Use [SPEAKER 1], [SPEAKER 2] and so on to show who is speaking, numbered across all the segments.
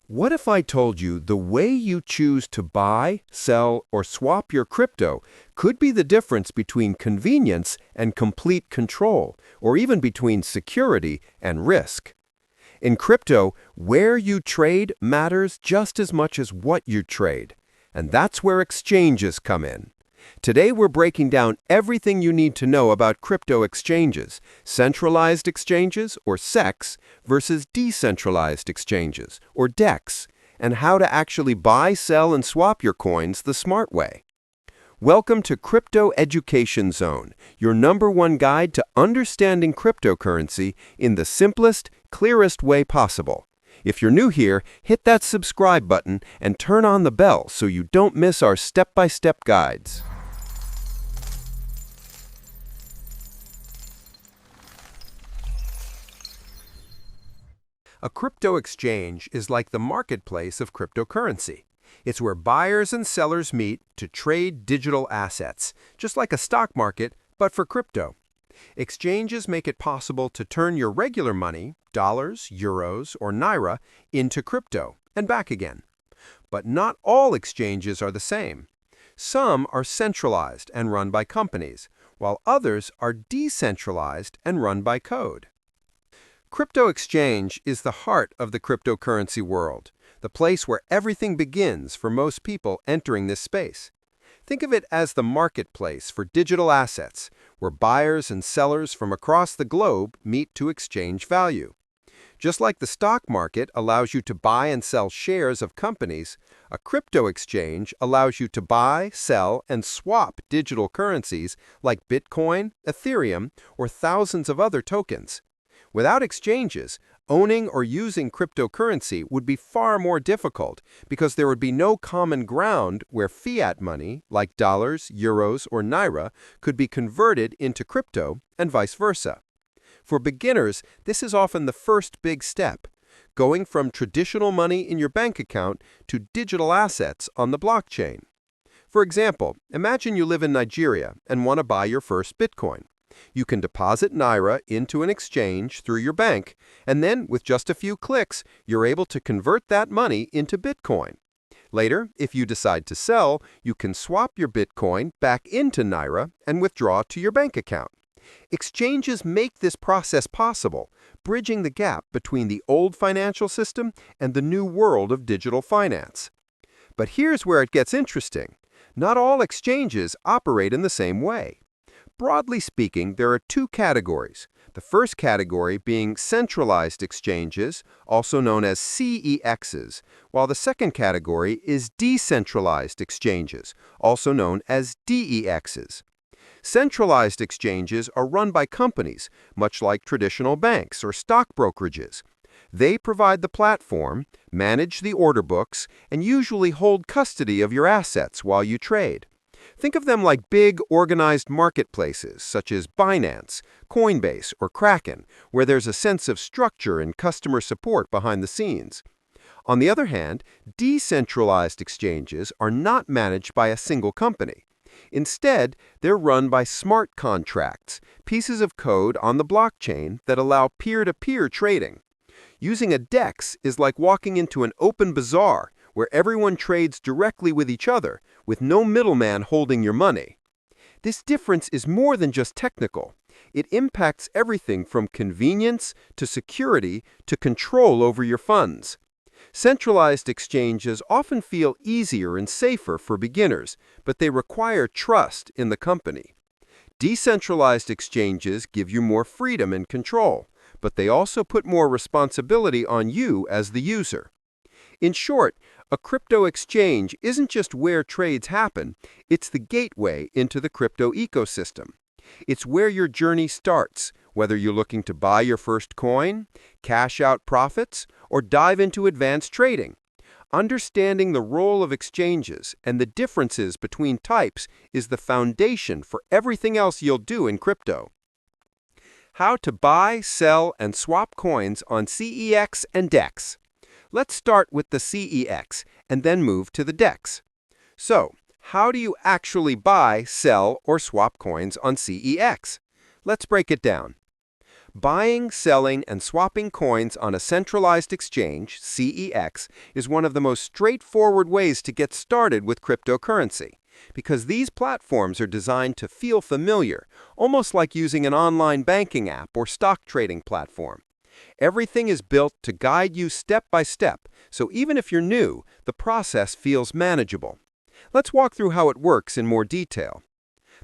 [SPEAKER 1] What if I told you the way you choose to buy, sell, or swap your crypto could be the difference between convenience and complete control, or even between security and risk? In crypto, where you trade matters just as much as what you trade. And that's where exchanges come in. Today we're breaking down everything you need to know about crypto exchanges, centralized exchanges, or CEX, versus decentralized exchanges, or DEX, and how to actually buy, sell, and swap your coins the smart way. Welcome to Crypto Education Zone, your #1 guide to understanding cryptocurrency in the simplest, clearest way possible. If you're new here, hit that subscribe button and turn on the bell so you don't miss our step-by-step guides. A crypto exchange is like the marketplace of cryptocurrency. It's where buyers and sellers meet to trade digital assets, just like a stock market, but for crypto. Exchanges make it possible to turn your regular money, dollars, euros, or naira, into crypto and back again. But not all exchanges are the same. Some are centralized and run by companies, while others are decentralized and run by code. Crypto exchange is the heart of the cryptocurrency world, the place where everything begins for most people entering this space. Think of it as the marketplace for digital assets, where buyers and sellers from across the globe meet to exchange value. Just like the stock market allows you to buy and sell shares of companies, a crypto exchange allows you to buy, sell, and swap digital currencies like Bitcoin, Ethereum, or thousands of other tokens. Without exchanges, owning or using cryptocurrency would be far more difficult because there would be no common ground where fiat money, like dollars, euros, or naira, could be converted into crypto and vice versa. For beginners, this is often the first big step, going from traditional money in your bank account to digital assets on the blockchain. For example, imagine you live in Nigeria and want to buy your first Bitcoin. You can deposit naira into an exchange through your bank, and then with just a few clicks, you're able to convert that money into Bitcoin. Later, if you decide to sell, you can swap your Bitcoin back into naira and withdraw to your bank account. Exchanges make this process possible, bridging the gap between the old financial system and the new world of digital finance. But here's where it gets interesting. Not all exchanges operate in the same way. Broadly speaking, there are two categories. The first category being centralized exchanges, also known as CEXs, while the second category is decentralized exchanges, also known as DEXs. Centralized exchanges are run by companies, much like traditional banks or stock brokerages. They provide the platform, manage the order books, and usually hold custody of your assets while you trade. Think of them like big, organized marketplaces such as Binance, Coinbase, or Kraken, where there's a sense of structure and customer support behind the scenes. On the other hand, decentralized exchanges are not managed by a single company. Instead, they're run by smart contracts, pieces of code on the blockchain that allow peer-to-peer trading. Using a DEX is like walking into an open bazaar where everyone trades directly with each other, with no middleman holding your money. This difference is more than just technical. It impacts everything from convenience to security to control over your funds. Centralized exchanges often feel easier and safer for beginners, but they require trust in the company. Decentralized exchanges give you more freedom and control, but they also put more responsibility on you as the user. In short, a crypto exchange isn't just where trades happen, it's the gateway into the crypto ecosystem. It's where your journey starts, whether you're looking to buy your first coin, cash out profits, or dive into advanced trading. Understanding the role of exchanges and the differences between types is the foundation for everything else you'll do in crypto. How to buy, sell, and swap coins on CEX and DEX. Let's start with the CEX and then move to the DEX. So, how do you actually buy, sell, or swap coins on CEX? Let's break it down. Buying, selling, and swapping coins on a centralized exchange, CEX, is one of the most straightforward ways to get started with cryptocurrency, because these platforms are designed to feel familiar, almost like using an online banking app or stock trading platform. Everything is built to guide you step by step, so even if you're new, the process feels manageable. Let's walk through how it works in more detail.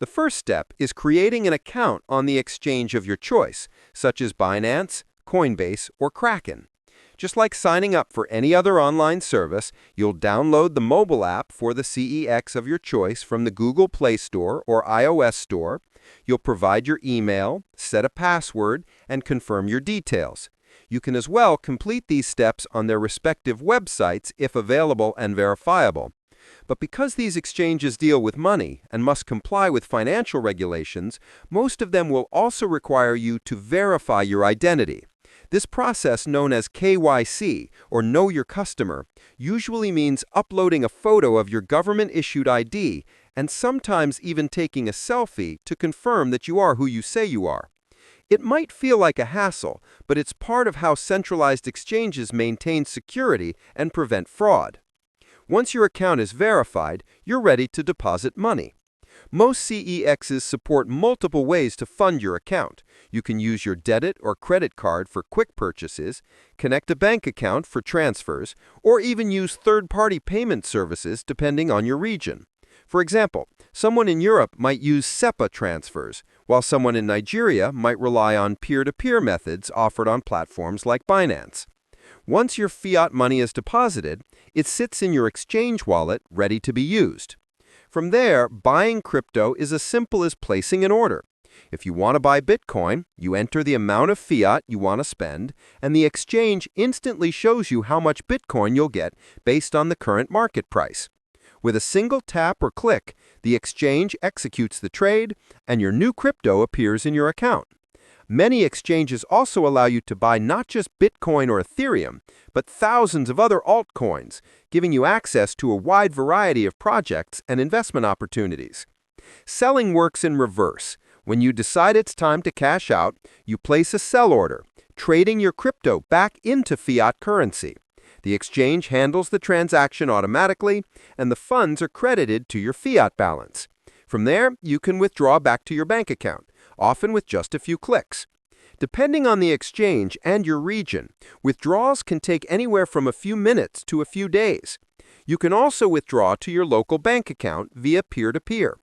[SPEAKER 1] The first step is creating an account on the exchange of your choice, such as Binance, Coinbase, or Kraken. Just like signing up for any other online service, you'll download the mobile app for the CEX of your choice from the Google Play Store or iOS Store. You'll provide your email, set a password, and confirm your details. You can as well complete these steps on their respective websites if available and verifiable. But because these exchanges deal with money and must comply with financial regulations, most of them will also require you to verify your identity. This process, known as KYC, or Know Your Customer, usually means uploading a photo of your government-issued ID and sometimes even taking a selfie to confirm that you are who you say you are. It might feel like a hassle, but it's part of how centralized exchanges maintain security and prevent fraud. Once your account is verified, you're ready to deposit money. Most CEXs support multiple ways to fund your account. You can use your debit or credit card for quick purchases, connect a bank account for transfers, or even use third-party payment services depending on your region. For example, someone in Europe might use SEPA transfers, while someone in Nigeria might rely on peer-to-peer methods offered on platforms like Binance. Once your fiat money is deposited, it sits in your exchange wallet ready to be used. From there, buying crypto is as simple as placing an order. If you want to buy Bitcoin, you enter the amount of fiat you want to spend, and the exchange instantly shows you how much Bitcoin you'll get based on the current market price. With a single tap or click, the exchange executes the trade, and your new crypto appears in your account. Many exchanges also allow you to buy not just Bitcoin or Ethereum, but thousands of other altcoins, giving you access to a wide variety of projects and investment opportunities. Selling works in reverse. When you decide it's time to cash out, you place a sell order, trading your crypto back into fiat currency. The exchange handles the transaction automatically, and the funds are credited to your fiat balance. From there, you can withdraw back to your bank account, often with just a few clicks. Depending on the exchange and your region, withdrawals can take anywhere from a few minutes to a few days. You can also withdraw to your local bank account via peer-to-peer.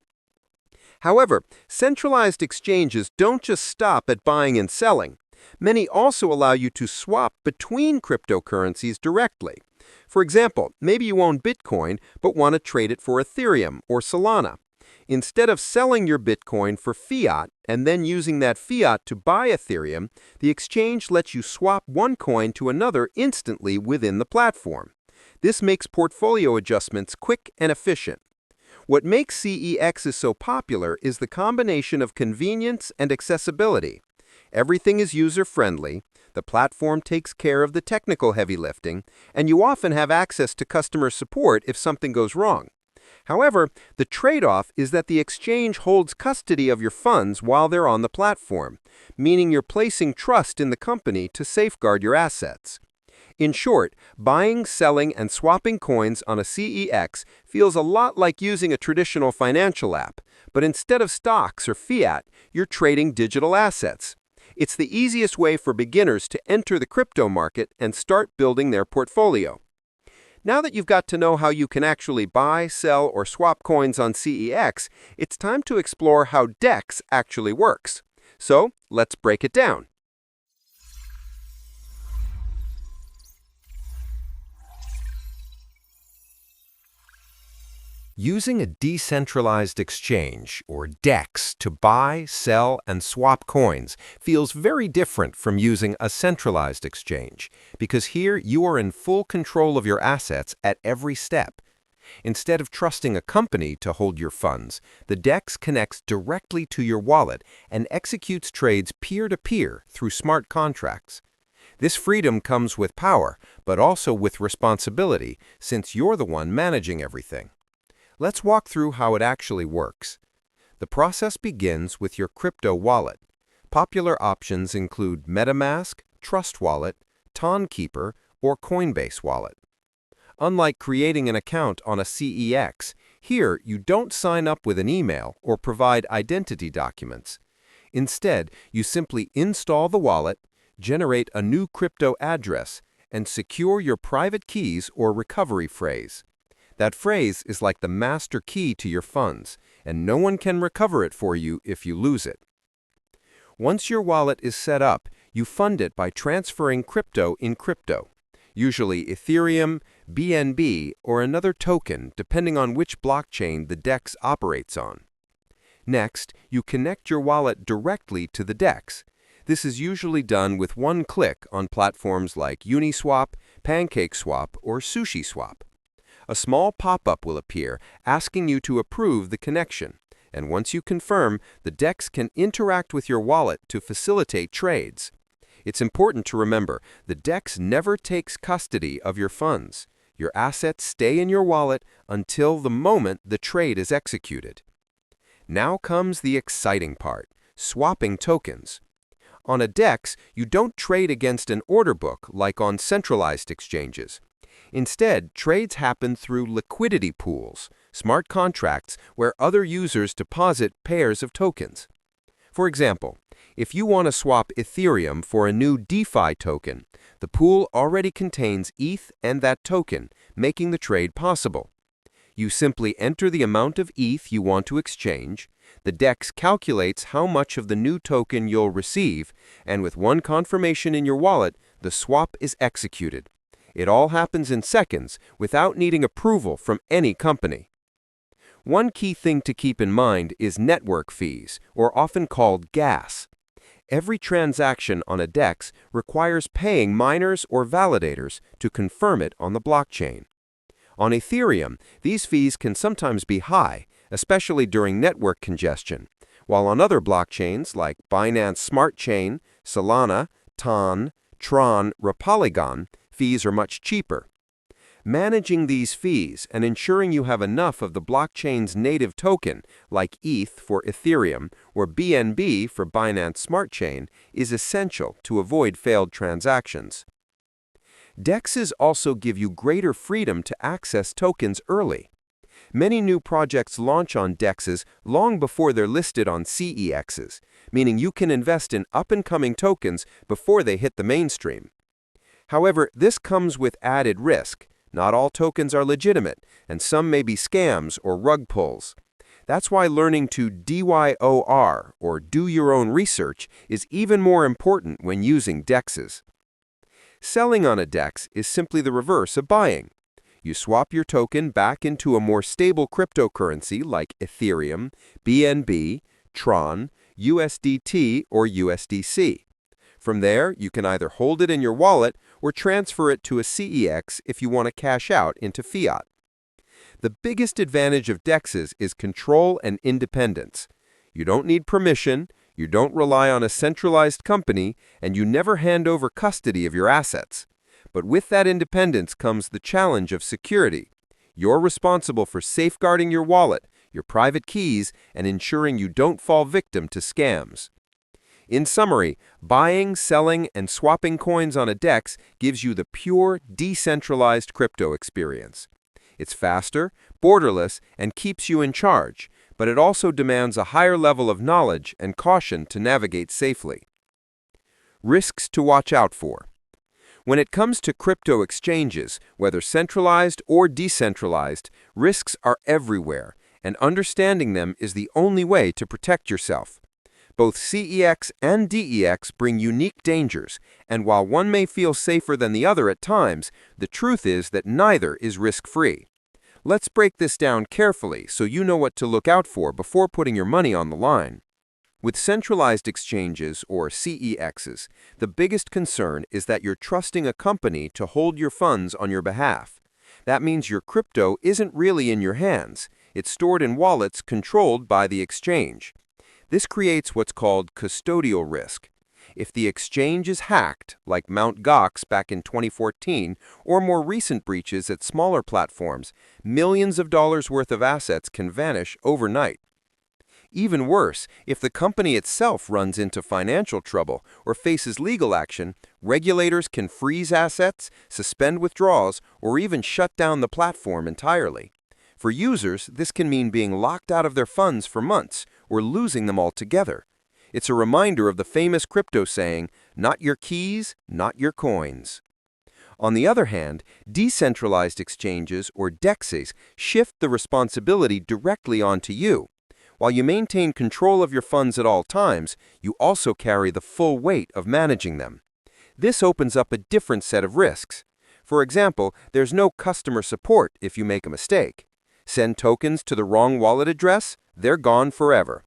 [SPEAKER 1] However, centralized exchanges don't just stop at buying and selling. Many also allow you to swap between cryptocurrencies directly. For example, maybe you own Bitcoin but want to trade it for Ethereum or Solana. Instead of selling your Bitcoin for fiat and then using that fiat to buy Ethereum, the exchange lets you swap one coin to another instantly within the platform. This makes portfolio adjustments quick and efficient. What makes CEXs so popular is the combination of convenience and accessibility. Everything is user-friendly, the platform takes care of the technical heavy lifting, and you often have access to customer support if something goes wrong. However, the trade-off is that the exchange holds custody of your funds while they're on the platform, meaning you're placing trust in the company to safeguard your assets. In short, buying, selling, and swapping coins on a CEX feels a lot like using a traditional financial app, but instead of stocks or fiat, you're trading digital assets. It's the easiest way for beginners to enter the crypto market and start building their portfolio. Now that you've got to know how you can actually buy, sell, or swap coins on CEX, it's time to explore how DEX actually works. So, let's break it down. Using a decentralized exchange, or DEX, to buy, sell, and swap coins feels very different from using a centralized exchange, because here you are in full control of your assets at every step. Instead of trusting a company to hold your funds, the DEX connects directly to your wallet and executes trades peer-to-peer through smart contracts. This freedom comes with power, but also with responsibility, since you're the one managing everything. Let's walk through how it actually works. The process begins with your crypto wallet. Popular options include MetaMask, Trust Wallet, Keeper, or Coinbase Wallet. Unlike creating an account on a CEX, here you don't sign up with an email or provide identity documents. Instead, you simply install the wallet, generate a new crypto address, and secure your private keys or recovery phrase. That phrase is like the master key to your funds, and no one can recover it for you if you lose it. Once your wallet is set up, you fund it by transferring crypto in crypto, usually Ethereum, BNB, or another token depending on which blockchain the DEX operates on. Next, you connect your wallet directly to the DEX. This is usually done with one click on platforms like Uniswap, PancakeSwap, or SushiSwap. A small pop-up will appear asking you to approve the connection, and once you confirm, the DEX can interact with your wallet to facilitate trades. It's important to remember, the DEX never takes custody of your funds. Your assets stay in your wallet until the moment the trade is executed. Now comes the exciting part, swapping tokens. On a DEX, you don't trade against an order book like on centralized exchanges. Instead, trades happen through liquidity pools, smart contracts where other users deposit pairs of tokens. For example, if you want to swap Ethereum for a new DeFi token, the pool already contains ETH and that token, making the trade possible. You simply enter the amount of ETH you want to exchange, the DEX calculates how much of the new token you'll receive, and with one confirmation in your wallet, the swap is executed. It all happens in seconds without needing approval from any company. One key thing to keep in mind is network fees, or often called gas. Every transaction on a DEX requires paying miners or validators to confirm it on the blockchain. On Ethereum, these fees can sometimes be high, especially during network congestion, while on other blockchains like Binance Smart Chain, Solana, Tron, Polygon, fees are much cheaper. Managing these fees and ensuring you have enough of the blockchain's native token, like ETH for Ethereum or BNB for Binance Smart Chain, is essential to avoid failed transactions. DEXs also give you greater freedom to access tokens early. Many new projects launch on DEXs long before they're listed on CEXs, meaning you can invest in up-and-coming tokens before they hit the mainstream. However, this comes with added risk. Not all tokens are legitimate, and some may be scams or rug pulls. That's why learning to DYOR, or do your own research, is even more important when using DEXs. Selling on a DEX is simply the reverse of buying. You swap your token back into a more stable cryptocurrency like Ethereum, BNB, Tron, USDT, or USDC. From there, you can either hold it in your wallet or transfer it to a CEX if you want to cash out into fiat. The biggest advantage of DEXs is control and independence. You don't need permission, you don't rely on a centralized company, and you never hand over custody of your assets. But with that independence comes the challenge of security. You're responsible for safeguarding your wallet, your private keys, and ensuring you don't fall victim to scams. In summary, buying, selling, and swapping coins on a DEX gives you the pure, decentralized crypto experience. It's faster, borderless, and keeps you in charge, but it also demands a higher level of knowledge and caution to navigate safely. Risks to watch out for. When it comes to crypto exchanges, whether centralized or decentralized, risks are everywhere, and understanding them is the only way to protect yourself. Both CEX and DEX bring unique dangers, and while one may feel safer than the other at times, the truth is that neither is risk-free. Let's break this down carefully so you know what to look out for before putting your money on the line. With centralized exchanges, or CEXs, the biggest concern is that you're trusting a company to hold your funds on your behalf. That means your crypto isn't really in your hands. It's stored in wallets controlled by the exchange. This creates what's called custodial risk. If the exchange is hacked, like Mt. Gox back in 2014, or more recent breaches at smaller platforms, millions of dollars worth of assets can vanish overnight. Even worse, if the company itself runs into financial trouble or faces legal action, regulators can freeze assets, suspend withdrawals, or even shut down the platform entirely. For users, this can mean being locked out of their funds for months or losing them altogether. It's a reminder of the famous crypto saying, "Not your keys, not your coins." On the other hand, decentralized exchanges, or DEXs, shift the responsibility directly onto you. While you maintain control of your funds at all times, you also carry the full weight of managing them. This opens up a different set of risks. For example, there's no customer support if you make a mistake. Send tokens to the wrong wallet address, they're gone forever.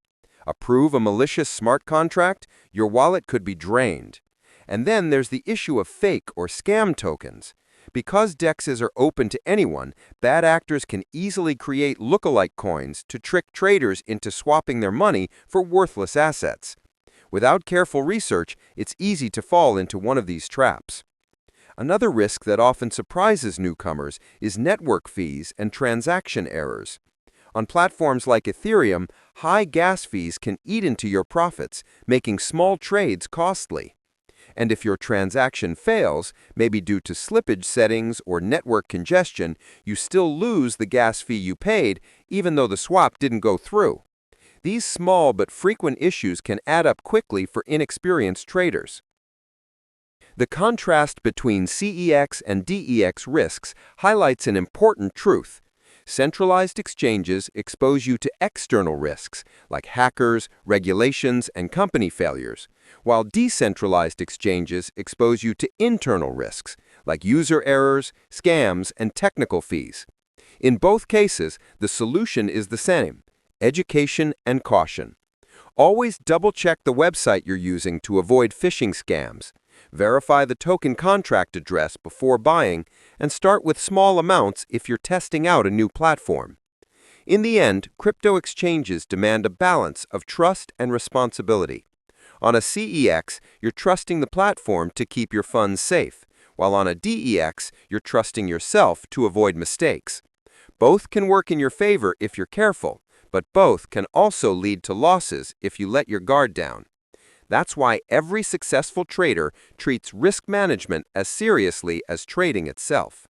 [SPEAKER 1] Approve a malicious smart contract, your wallet could be drained. And then there's the issue of fake or scam tokens. Because DEXs are open to anyone, bad actors can easily create lookalike coins to trick traders into swapping their money for worthless assets. Without careful research, it's easy to fall into one of these traps. Another risk that often surprises newcomers is network fees and transaction errors. On platforms like Ethereum, high gas fees can eat into your profits, making small trades costly. And if your transaction fails, maybe due to slippage settings or network congestion, you still lose the gas fee you paid, even though the swap didn't go through. These small but frequent issues can add up quickly for inexperienced traders. The contrast between CEX and DEX risks highlights an important truth. Centralized exchanges expose you to external risks, like hackers, regulations, and company failures, while decentralized exchanges expose you to internal risks, like user errors, scams, and technical fees. In both cases, the solution is the same: education and caution. Always double-check the website you're using to avoid phishing scams. Verify the token contract address before buying, and start with small amounts if you're testing out a new platform. In the end, crypto exchanges demand a balance of trust and responsibility. On a CEX, you're trusting the platform to keep your funds safe, while on a DEX, you're trusting yourself to avoid mistakes. Both can work in your favor if you're careful, but both can also lead to losses if you let your guard down. That's why every successful trader treats risk management as seriously as trading itself.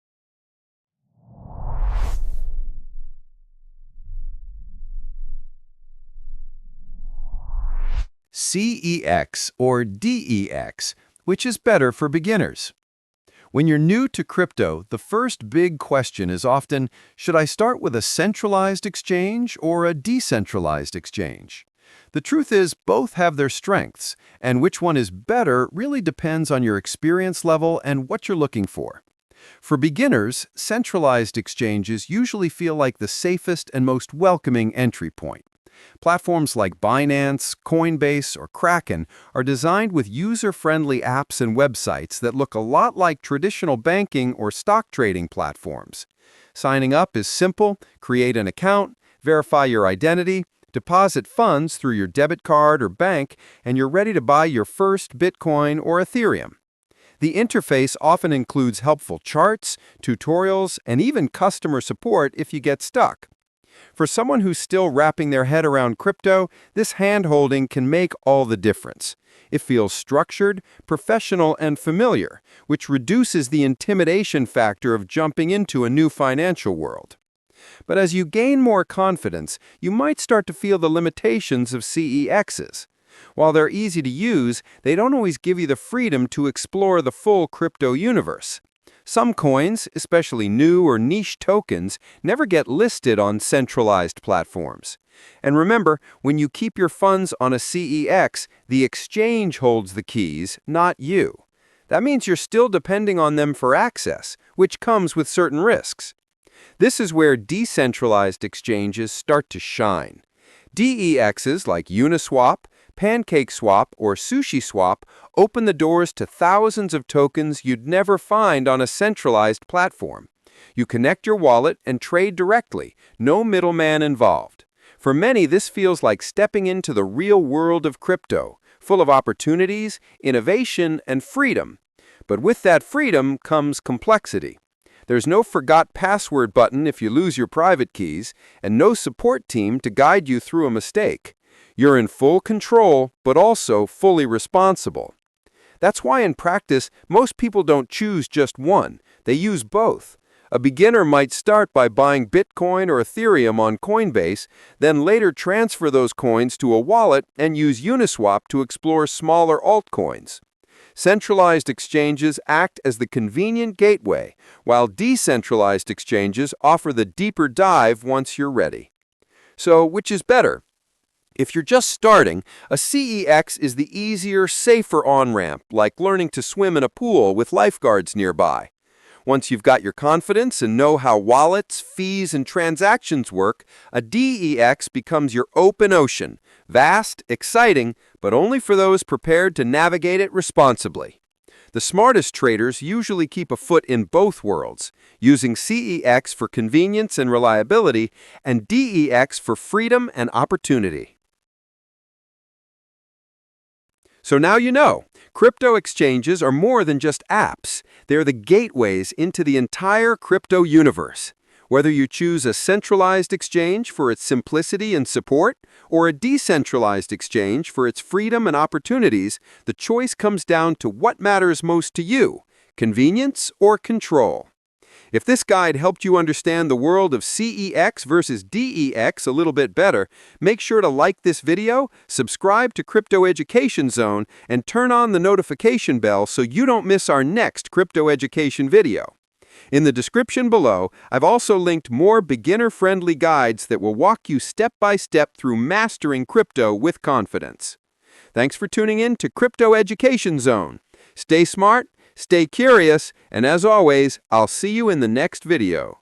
[SPEAKER 2] CEX or DEX, which is better for beginners. When you're new to crypto, the first big question is often, should I start with a centralized exchange or a decentralized exchange? The truth is, both have their strengths, and which one is better really depends on your experience level and what you're looking for. For beginners, centralized exchanges usually feel like the safest and most welcoming entry point. Platforms like Binance, Coinbase, or Kraken are designed with user-friendly apps and websites that look a lot like traditional banking or stock trading platforms. Signing up is simple: create an account, verify your identity, deposit funds through your debit card or bank, and you're ready to buy your first Bitcoin or Ethereum. The interface often includes helpful charts, tutorials, and even customer support if you get stuck. For someone who's still wrapping their head around crypto, this hand-holding can make all the difference. It feels structured, professional, and familiar, which reduces the intimidation factor of jumping into a new financial world. But as you gain more confidence, you might start to feel the limitations of CEXs. While they're easy to use, they don't always give you the freedom to explore the full crypto universe. Some coins, especially new or niche tokens, never get listed on centralized platforms. And remember, when you keep your funds on a CEX, the exchange holds the keys, not you. That means you're still depending on them for access, which comes with certain risks. This is where decentralized exchanges start to shine. DEXs like Uniswap, PancakeSwap, or SushiSwap open the doors to thousands of tokens you'd never find on a centralized platform. You connect your wallet and trade directly, no middleman involved. For many, this feels like stepping into the real world of crypto, full of opportunities, innovation, and freedom. But with that freedom comes complexity. There's no forgot password button if you lose your private keys, and no support team to guide you through a mistake.
[SPEAKER 1] You're in full control, but also fully responsible. That's why in practice, most people don't choose just one. They use both. A beginner might start by buying Bitcoin or Ethereum on Coinbase, then later transfer those coins to a wallet and use Uniswap to explore smaller altcoins. Centralized exchanges act as the convenient gateway, while decentralized exchanges offer the deeper dive once you're ready. So, which is better? If you're just starting, a CEX is the easier, safer on-ramp, like learning to swim in a pool with lifeguards nearby. Once you've got your confidence and know how wallets, fees, and transactions work, a DEX becomes your open ocean, vast, exciting, but only for those prepared to navigate it responsibly. The smartest traders usually keep a foot in both worlds, using CEX for convenience and reliability, and DEX for freedom and opportunity. So now you know, crypto exchanges are more than just apps. They're the gateways into the entire crypto universe. Whether you choose a centralized exchange for its simplicity and support, or a decentralized exchange for its freedom and opportunities, the choice comes down to what matters most to you, convenience or control. If this guide helped you understand the world of CEX versus DEX a little bit better, make sure to like this video, subscribe to Crypto Education Zone, and turn on the notification bell so you don't miss our next crypto education video. In the description below, I've also linked more beginner-friendly guides that will walk you step by step through mastering crypto with confidence. Thanks for tuning in to Crypto Education Zone. Stay smart, stay curious, and as always, I'll see you in the next video.